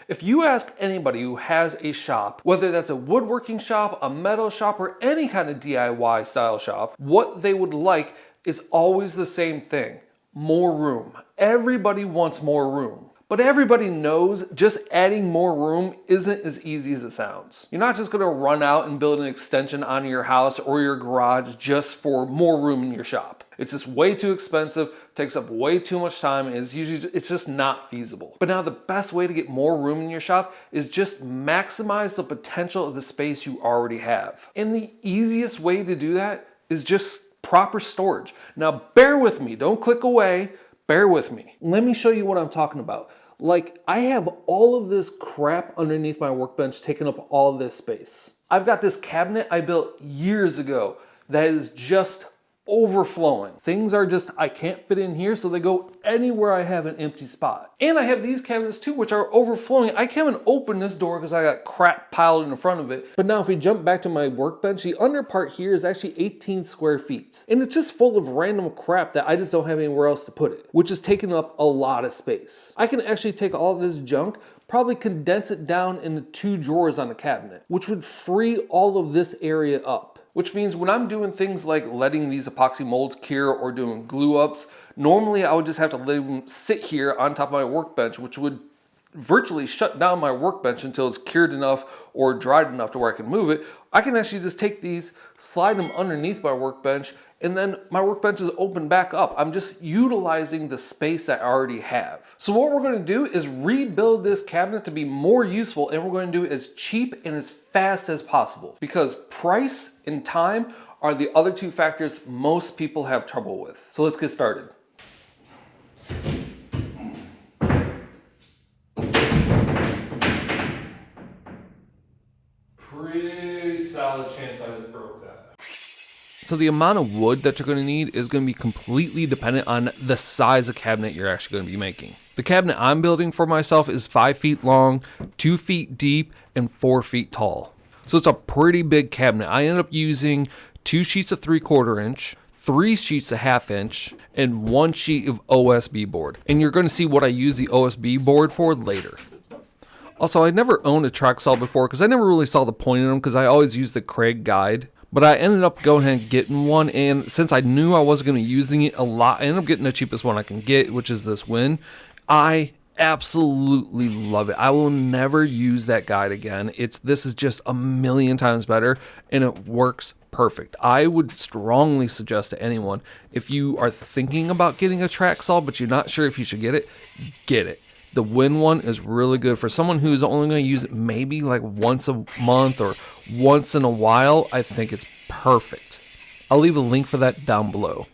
If you ask anybody who has a shop, whether that's a woodworking shop, a metal shop, or any kind of DIY style shop, what they would like is always the same thing: more room. Everybody wants more room. But everybody knows just adding more room isn't as easy as it sounds. You're not just gonna run out and build an extension onto your house or your garage just for more room in your shop. It's just way too expensive, takes up way too much time, and it's just not feasible. But now the best way to get more room in your shop is just maximize the potential of the space you already have. And the easiest way to do that is just proper storage. Now bear with me, don't click away, bear with me. Let me show you what I'm talking about. Like, I have all of this crap underneath my workbench taking up all of this space. I've got this cabinet I built years ago that is just overflowing. Things are just, I can't fit in here, so they go anywhere I have an empty spot. And I have these cabinets too, which are overflowing. I can't even open this door because I got crap piled in front of it. But now if we jump back to my workbench, the under part here is actually 18 square feet. And it's just full of random crap that I just don't have anywhere else to put it, which is taking up a lot of space. I can actually take all this junk, probably condense it down into 2 drawers on the cabinet, which would free all of this area up. Which means when I'm doing things like letting these epoxy molds cure or doing glue ups, normally I would just have to let them sit here on top of my workbench, which would virtually shut down my workbench until it's cured enough or dried enough to where I can move it. I can actually just take these, slide them underneath my workbench, and then my workbench is open back up. I'm just utilizing the space I already have. So what we're gonna do is rebuild this cabinet to be more useful, and we're gonna do it as cheap and as fast as possible, because price and time are the other 2 factors most people have trouble with. So let's get started. Pretty solid chance I just broke that. So the amount of wood that you're going to need is going to be completely dependent on the size of cabinet you're actually going to be making. The cabinet I'm building for myself is 5 feet long, 2 feet deep, and 4 feet tall. So it's a pretty big cabinet. I ended up using 2 sheets of 3/4 inch, 3 sheets of 1/2 inch, and 1 sheet of OSB board. And you're going to see what I use the OSB board for later. Also, I never owned a track saw before because I never really saw the point in them because I always used the Craig guide. But I ended up going ahead and getting one, and since I knew I wasn't going to be using it a lot, I ended up getting the cheapest one I can get, which is this Win. I absolutely love it. I will never use that guide again. This is just a million times better, and it works perfect. I would strongly suggest to anyone, if you are thinking about getting a track saw but you're not sure if you should get it, get it. The Win one is really good for someone who's only going to use it maybe like once a month or once in a while. I think it's perfect. I'll leave a link for that down below.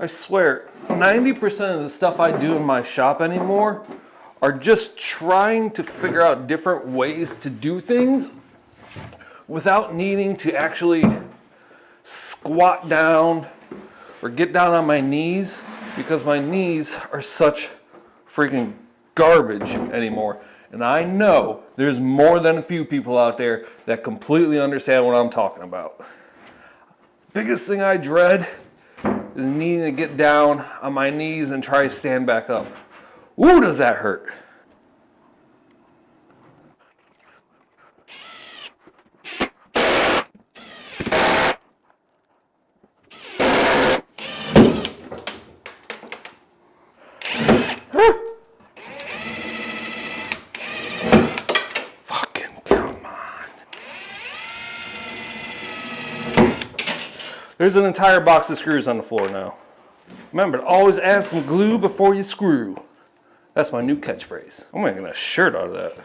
I swear, 90% of the stuff I do in my shop anymore are just trying to figure out different ways to do things without needing to actually squat down or get down on my knees, because my knees are such freaking garbage anymore. And I know there's more than a few people out there that completely understand what I'm talking about. Biggest thing I dread is needing to get down on my knees and try to stand back up. Ooh, does that hurt? There's an entire box of screws on the floor now. Remember to always add some glue before you screw. That's my new catchphrase. I'm making a shirt out of that.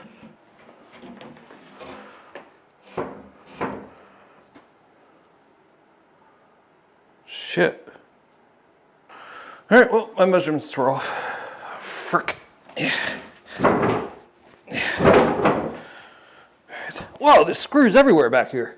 Shit. All right, well, my measurements were off. Frick. Whoa, there's screws everywhere back here.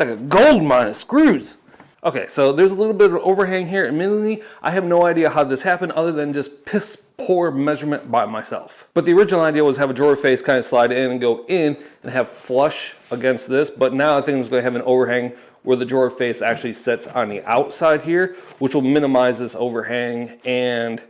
It's like a gold mine of screws. Okay, so there's a little bit of an overhang here. Admittedly, I have no idea how this happened other than just piss poor measurement by myself. But the original idea was have a drawer face kind of slide in and go in and have flush against this. But now I think I'm just going to have an overhang where the drawer face actually sits on the outside here, which will minimize this overhang and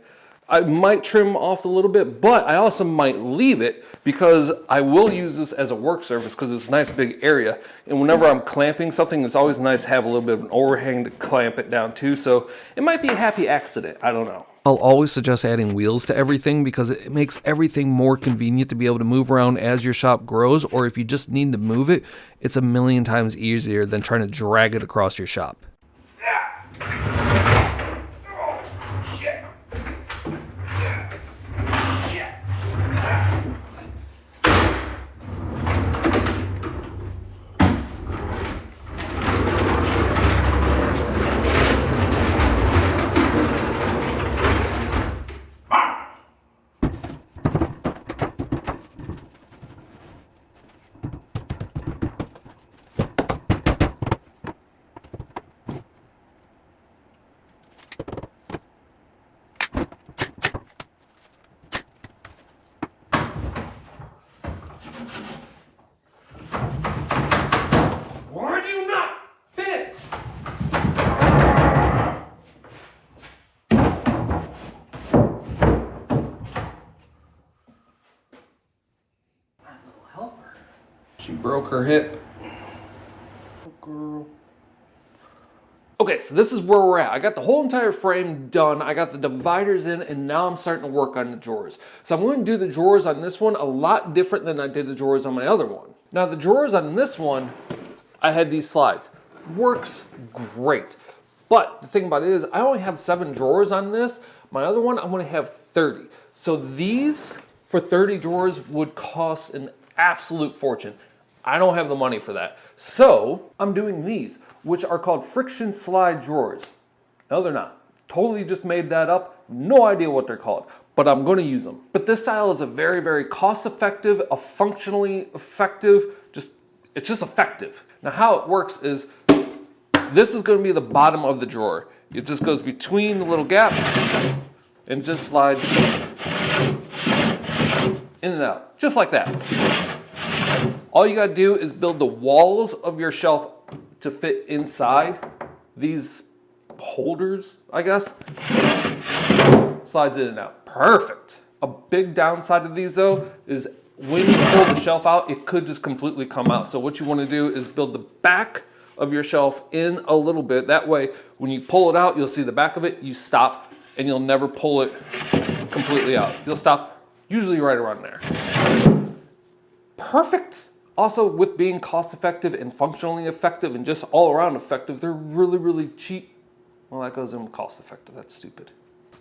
I might trim off a little bit, but I also might leave it because I will use this as a work surface because it's a nice big area. And whenever I'm clamping something, it's always nice to have a little bit of an overhang to clamp it down to. So it might be a happy accident. I don't know. I'll always suggest adding wheels to everything because it makes everything more convenient to be able to move around as your shop grows, or if you just need to move it, it's a million times easier than trying to drag it across your shop. Why do you not fit? My little helper. She broke her hip. Oh, girl. Okay, so this is where we're at. I got the whole entire frame done. I got the dividers in, and now I'm starting to work on the drawers. So I'm going to do the drawers on this one a lot different than I did the drawers on my other one. Now the drawers on this one, I had these slides. Works great. But the thing about it is I only have 7 drawers on this. My other one, I'm going to have 30. So these for 30 drawers would cost an absolute fortune. I don't have the money for that. So I'm doing these, which are called friction slide drawers. No, they're not. Totally just made that up. No idea what they're called, but I'm going to use them. But this style is a very, very cost-effective, a functionally effective, it's just effective. Now how it works is this is going to be the bottom of the drawer. It just goes between the little gaps and just slides in and out, just like that. All you gotta do is build the walls of your shelf to fit inside these holders, I guess. Slides in and out. Perfect. A big downside of these though is when you pull the shelf out, it could just completely come out. So what you want to do is build the back of your shelf in a little bit. That way, when you pull it out, you'll see the back of it, you stop, and you'll never pull it completely out. You'll stop usually right around there. Perfect. Also, with being cost effective and functionally effective and just all around effective, they're really, really cheap. Well, that goes in with cost effective. That's stupid.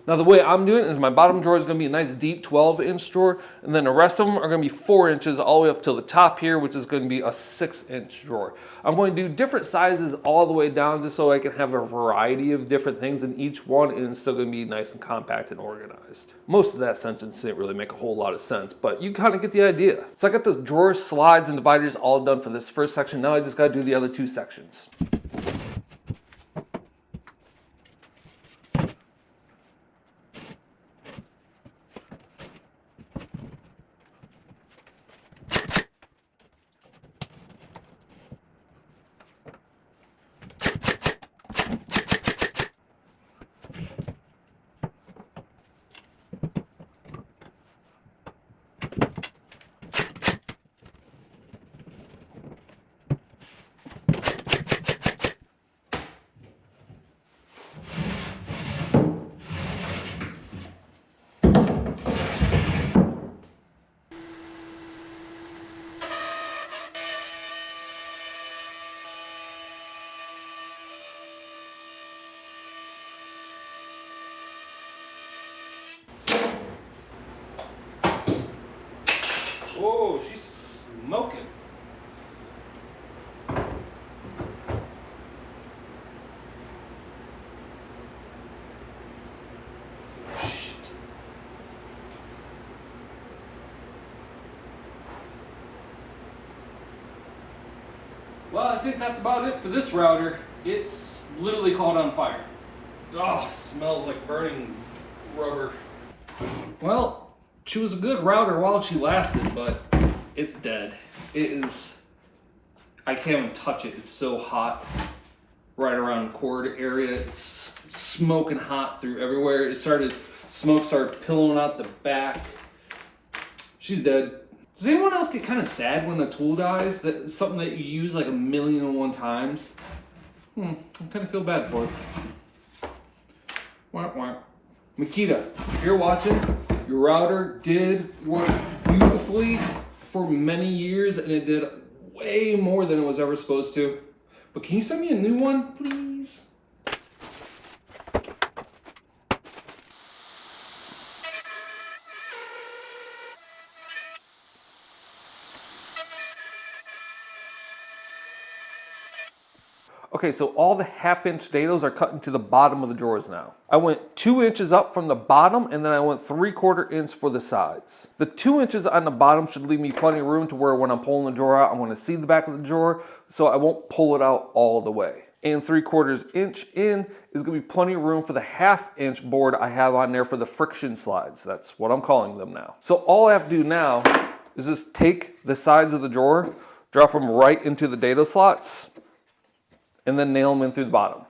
Now, the way I'm doing it is my bottom drawer is going to be a nice deep 12-inch drawer, and then the rest of them are going to be 4 inches all the way up to the top here, which is going to be a 6-inch drawer. I'm going to do different sizes all the way down just so I can have a variety of different things in each one, and it's still going to be nice and compact and organized. Most of that sentence didn't really make a whole lot of sense, but you kind of get the idea. So I got the drawer slides and dividers all done for this first section. Now I just got to do the other 2 sections. Whoa, she's smoking. Shit. Well, I think that's about it for this router. It's literally caught on fire. Oh, smells like burning rubber. Well, she was a good router while she lasted, but it's dead. It is, I can't even touch it. It's so hot right around the cord area. It's smoking hot through everywhere. It started Smoke started pillowing out the back. She's dead. Does anyone else get kind of sad when a tool dies? That something that you use like 1,000,001 times? I kind of feel bad for it. Wah, wah. Makita, if you're watching, your router did work beautifully for many years, and it did way more than it was ever supposed to. But can you send me a new one, please? Okay, so all the 1/2-inch dados are cut into the bottom of the drawers now. I went 2 inches up from the bottom, and then I went 3/4 inch for the sides. The 2 inches on the bottom should leave me plenty of room to where when I'm pulling the drawer out, I'm gonna see the back of the drawer, so I won't pull it out all the way. And 3/4 inch in is gonna be plenty of room for the 1/2-inch board I have on there for the friction slides. That's what I'm calling them now. So all I have to do now is just take the sides of the drawer, drop them right into the dado slots, and then nail them in through the bottom.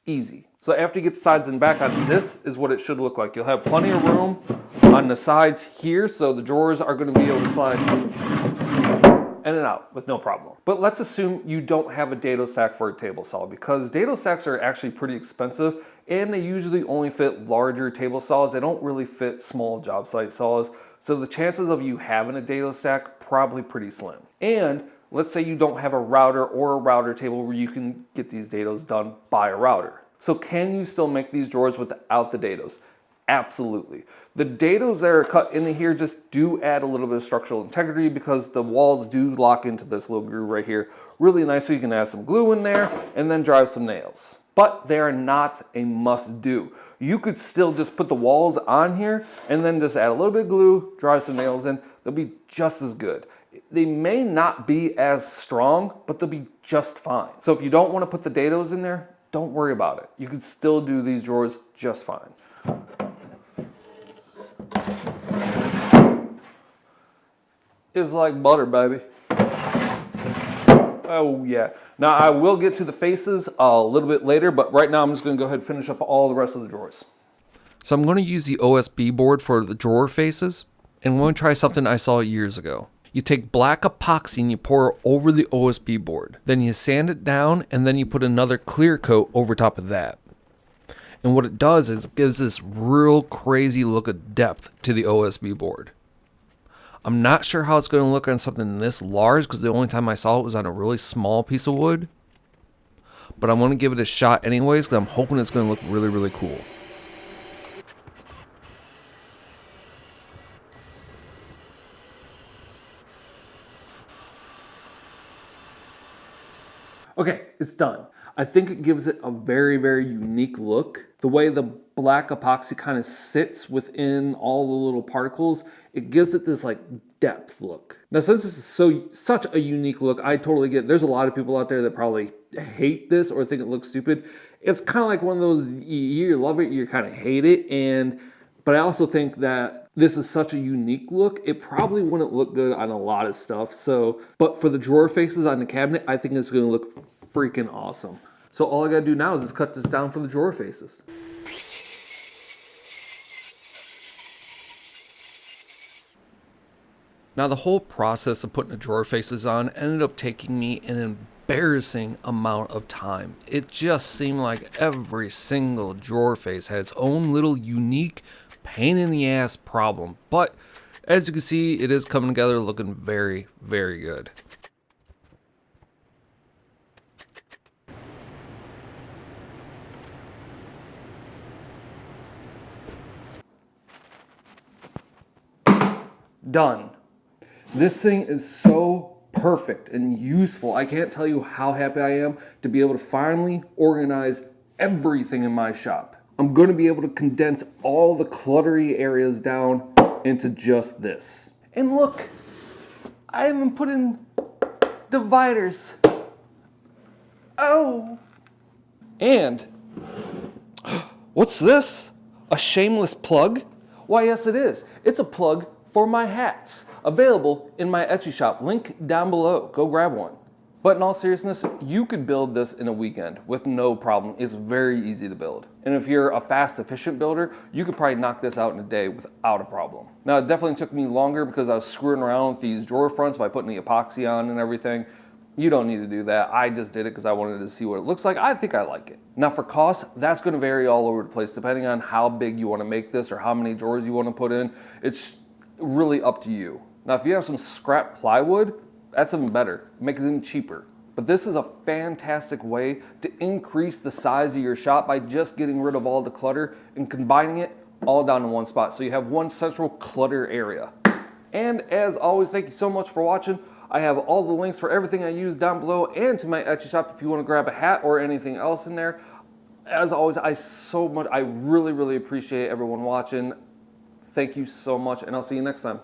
Easy. So after you get the sides and back on, this is what it should look like. You'll have plenty of room on the sides here, so the drawers are going to be able to slide in and out with no problem. But let's assume you don't have a dado stack for a table saw, because dado stacks are actually pretty expensive, and they usually only fit larger table saws. They don't really fit small job site saws. So the chances of you having a dado stack, probably pretty slim. And let's say you don't have a router or a router table where you can get these dados done by a router. So can you still make these drawers without the dados? Absolutely. The dados that are cut into here just do add a little bit of structural integrity because the walls do lock into this little groove right here really nice, so you can add some glue in there and then drive some nails. But they are not a must do. You could still just put the walls on here and then just add a little bit of glue, drive some nails in. They'll be just as good. They may not be as strong, but they'll be just fine. So if you don't want to put the dados in there, don't worry about it. You can still do these drawers just fine. It's like butter, baby. Oh yeah. Now I will get to the faces a little bit later, but right now I'm just going to go ahead and finish up all the rest of the drawers. So I'm going to use the OSB board for the drawer faces, and I'm going to try something I saw years ago. You take black epoxy and you pour it over the OSB board. Then you sand it down, and then you put another clear coat over top of that. And what it does is it gives this real crazy look of depth to the OSB board. I'm not sure how it's going to look on something this large, because the only time I saw it was on a really small piece of wood. But I'm going to give it a shot anyways, because I'm hoping it's going to look really, really cool. Okay, it's done. I think it gives it a very, very unique look. The way the black epoxy kind of sits within all the little particles, it gives it this like depth look. Now, since this is such a unique look, I totally get it. There's a lot of people out there that probably hate this or think it looks stupid. It's kind of like one of those, you love it, you kind of hate it. But I also think that this is such a unique look, it probably wouldn't look good on a lot of stuff. But for the drawer faces on the cabinet, I think it's going to look freaking awesome. So all I got to do now is just cut this down for the drawer faces. Now the whole process of putting the drawer faces on ended up taking me an embarrassing amount of time. It just seemed like every single drawer face had its own little unique pain in the ass problem. But as you can see, it is coming together looking very, very good. Done. This thing is so perfect and useful. I can't tell you how happy I am to be able to finally organize everything in my shop. I'm going to be able to condense all the cluttery areas down into just this. And look, I even put in dividers. Oh. And what's this? A shameless plug? Why, yes it is. It's a plug for my hats, available in my Etsy shop. Link down below. Go grab one. But in all seriousness, you could build this in a weekend with no problem. It's very easy to build. And if you're a fast, efficient builder, you could probably knock this out in a day without a problem. Now, it definitely took me longer because I was screwing around with these drawer fronts by putting the epoxy on and everything. You don't need to do that. I just did it because I wanted to see what it looks like. I think I like it. Now for cost, that's going to vary all over the place depending on how big you want to make this or how many drawers you want to put in. It's really up to you. Now if you have some scrap plywood, that's even better. Make it even cheaper. But this is a fantastic way to increase the size of your shop by just getting rid of all the clutter and combining it all down in one spot. So you have one central clutter area. And as always, thank you so much for watching. I have all the links for everything I use down below and to my Etsy shop if you want to grab a hat or anything else in there. As always, I really, really appreciate everyone watching. Thank you so much, and I'll see you next time.